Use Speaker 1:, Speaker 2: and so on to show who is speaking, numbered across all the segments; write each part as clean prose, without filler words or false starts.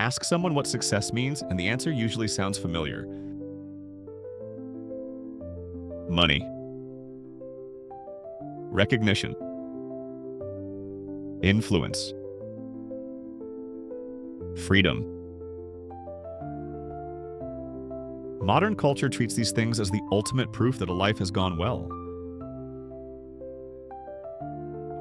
Speaker 1: Ask someone what success means, and the answer usually sounds familiar. Money. Recognition. Influence. Freedom. Modern culture treats these things as the ultimate proof that a life has gone well.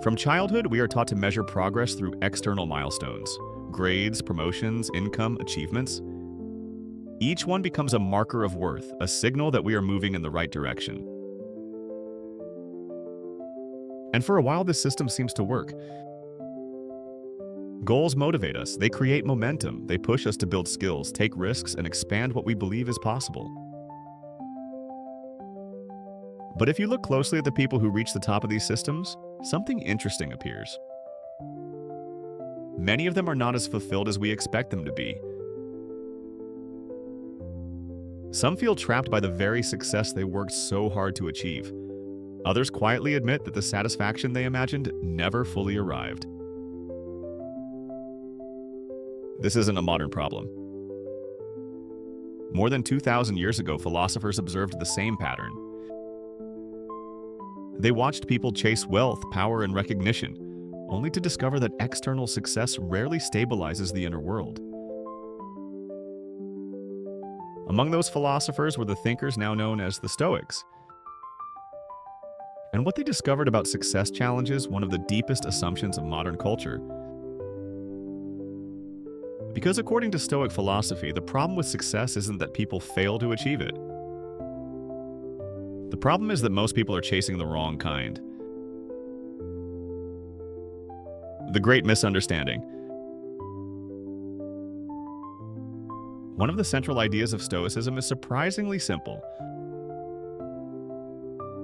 Speaker 1: From childhood, we are taught to measure progress through external milestones: grades, promotions, income, achievements. Each one becomes a marker of worth, a signal that we are moving in the right direction. And for a while, this system seems to work. Goals motivate us, they create momentum, they push us to build skills, take risks, and expand what we believe is possible. But if you look closely at the people who reach the top of these systems, something interesting appears. Many of them are not as fulfilled as we expect them to be. Some feel trapped by the very success they worked so hard to achieve. Others quietly admit that the satisfaction they imagined never fully arrived. This isn't a modern problem. More than 2,000 years ago, philosophers observed the same pattern. They watched people chase wealth, power, and recognition, only to discover that external success rarely stabilizes the inner world. Among those philosophers were the thinkers now known as the Stoics. And what they discovered about success challenges one of the deepest assumptions of modern culture. Because according to Stoic philosophy, the problem with success isn't that people fail to achieve it. The problem is that most people are chasing the wrong kind. The great misunderstanding. One of the central ideas of Stoicism is surprisingly simple.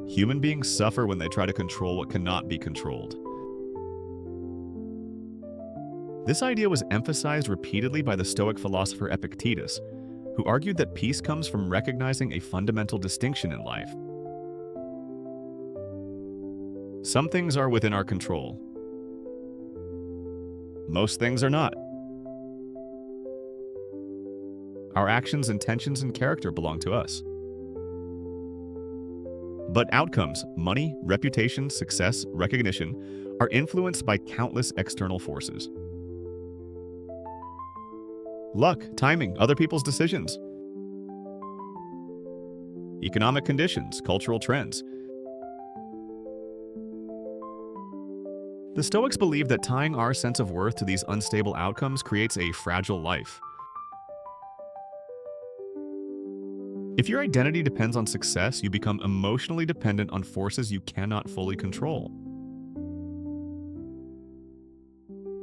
Speaker 1: Human beings suffer when they try to control what cannot be controlled. This idea was emphasized repeatedly by the Stoic philosopher Epictetus, who argued that peace comes from recognizing a fundamental distinction in life. Some things are within our control. Most things are not. Our actions, intentions, and character belong to us. But outcomes, money, reputation, success, recognition, are influenced by countless external forces. Luck, timing, other people's decisions, economic conditions, cultural trends. The Stoics believe that tying our sense of worth to these unstable outcomes creates a fragile life. If your identity depends on success, you become emotionally dependent on forces you cannot fully control.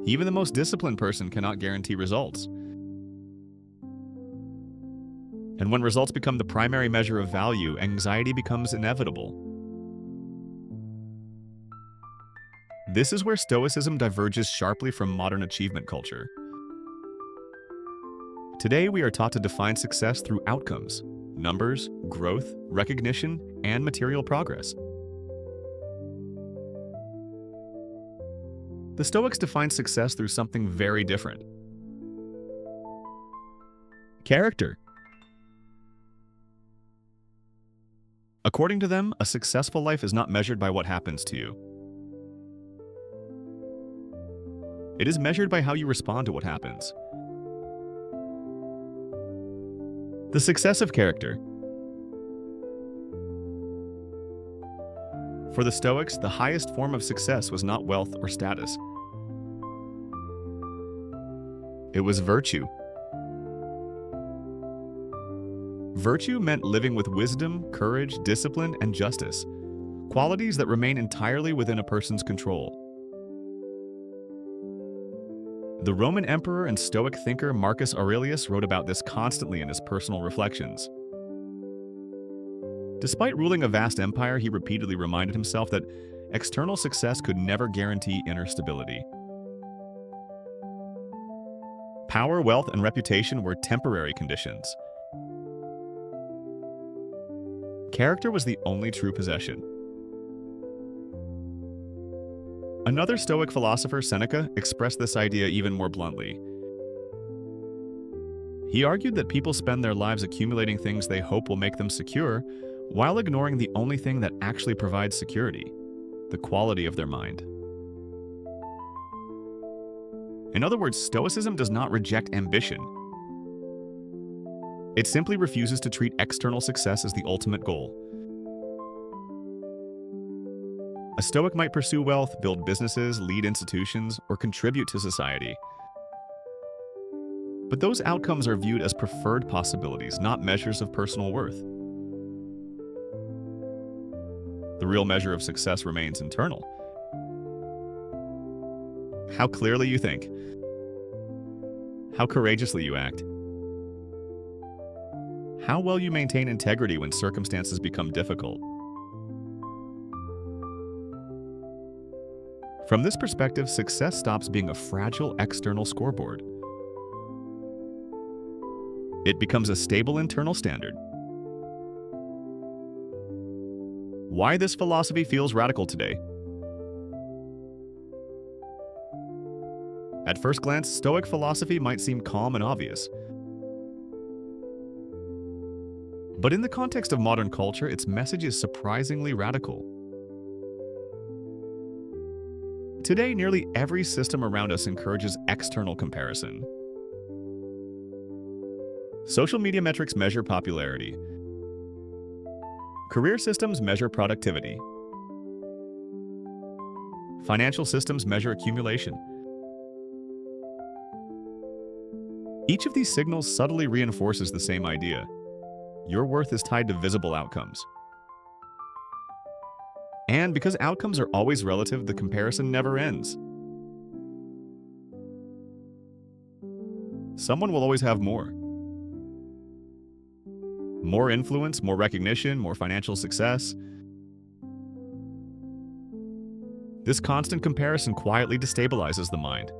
Speaker 1: Even the most disciplined person cannot guarantee results. And when results become the primary measure of value, anxiety becomes inevitable. This is where Stoicism diverges sharply from modern achievement culture. Today, we are taught to define success through outcomes, numbers, growth, recognition, and material progress. The Stoics define success through something very different. Character. According to them, a successful life is not measured by what happens to you. It is measured by how you respond to what happens. The success of character. For the Stoics, the highest form of success was not wealth or status. It was virtue. Virtue meant living with wisdom, courage, discipline, and justice, qualities that remain entirely within a person's control. The Roman emperor and Stoic thinker Marcus Aurelius wrote about this constantly in his personal reflections. Despite ruling a vast empire, he repeatedly reminded himself that external success could never guarantee inner stability. Power, wealth, and reputation were temporary conditions. Character was the only true possession. Another Stoic philosopher, Seneca, expressed this idea even more bluntly. He argued that people spend their lives accumulating things they hope will make them secure, while ignoring the only thing that actually provides security: the quality of their mind. In other words, Stoicism does not reject ambition. It simply refuses to treat external success as the ultimate goal. A Stoic might pursue wealth, build businesses, lead institutions, or contribute to society. But those outcomes are viewed as preferred possibilities, not measures of personal worth. The real measure of success remains internal. How clearly you think, how courageously you act, how well you maintain integrity when circumstances become difficult. From this perspective, success stops being a fragile external scoreboard. It becomes a stable internal standard. Why this philosophy feels radical today? At first glance, Stoic philosophy might seem calm and obvious. But in the context of modern culture, its message is surprisingly radical. Today, nearly every system around us encourages external comparison. Social media metrics measure popularity. Career systems measure productivity. Financial systems measure accumulation. Each of these signals subtly reinforces the same idea: your worth is tied to visible outcomes. And because outcomes are always relative, the comparison never ends. Someone will always have more. More influence, more recognition, more financial success. This constant comparison quietly destabilizes the mind.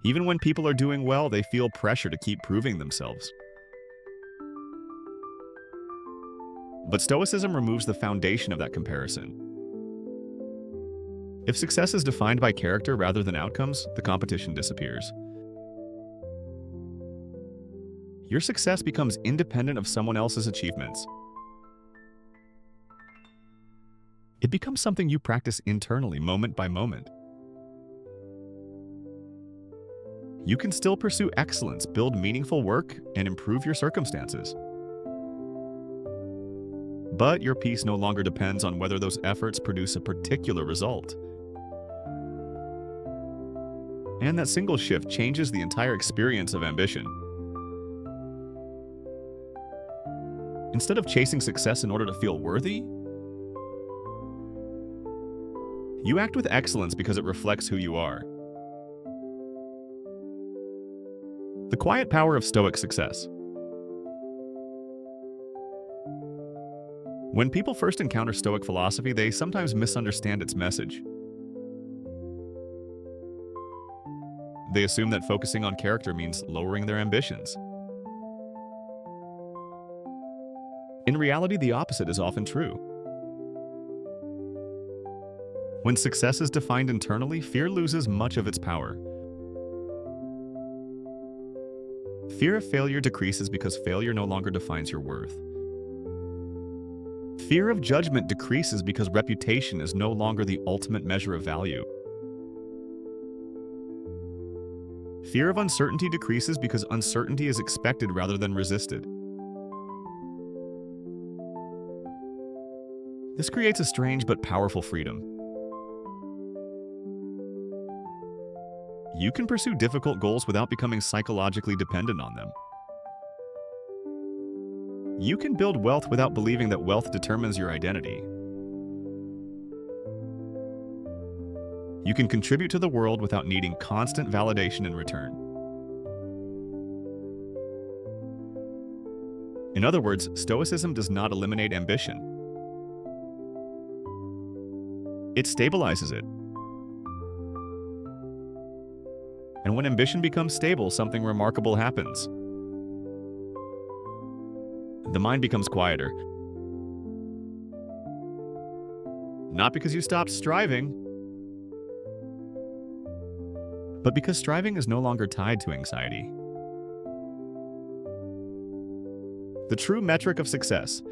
Speaker 1: Even when people are doing well, they feel pressure to keep proving themselves. But Stoicism removes the foundation of that comparison. If success is defined by character rather than outcomes, the competition disappears. Your success becomes independent of someone else's achievements. It becomes something you practice internally, moment by moment. You can still pursue excellence, build meaningful work, and improve your circumstances. But your peace no longer depends on whether those efforts produce a particular result. And that single shift changes the entire experience of ambition. Instead of chasing success in order to feel worthy, you act with excellence because it reflects who you are. The quiet power of Stoic success. When people first encounter Stoic philosophy, they sometimes misunderstand its message. They assume that focusing on character means lowering their ambitions. In reality, the opposite is often true. When success is defined internally, fear loses much of its power. Fear of failure decreases because failure no longer defines your worth. Fear of judgment decreases because reputation is no longer the ultimate measure of value. Fear of uncertainty decreases because uncertainty is expected rather than resisted. This creates a strange but powerful freedom. You can pursue difficult goals without becoming psychologically dependent on them. You can build wealth without believing that wealth determines your identity. You can contribute to the world without needing constant validation in return. In other words, Stoicism does not eliminate ambition. It stabilizes it. And when ambition becomes stable, something remarkable happens. The mind becomes quieter. Not because you stopped striving, but because striving is no longer tied to anxiety. The true metric of success.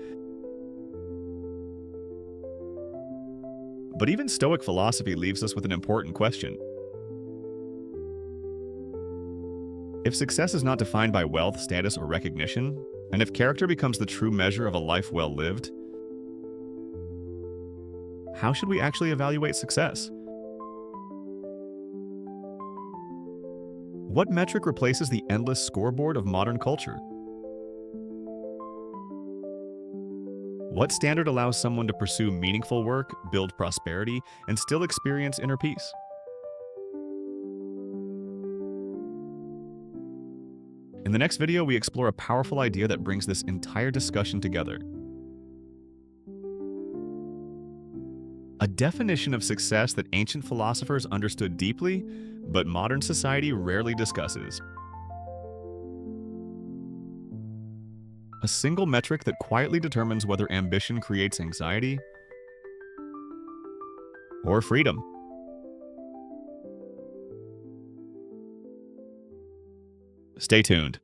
Speaker 1: But even Stoic philosophy leaves us with an important question. If success is not defined by wealth, status, or recognition, and if character becomes the true measure of a life well lived, how should we actually evaluate success? What metric replaces the endless scoreboard of modern culture? What standard allows someone to pursue meaningful work, build prosperity, and still experience inner peace? In the next video, we explore a powerful idea that brings this entire discussion together. A definition of success that ancient philosophers understood deeply, but modern society rarely discusses. A single metric that quietly determines whether ambition creates anxiety or freedom. Stay tuned.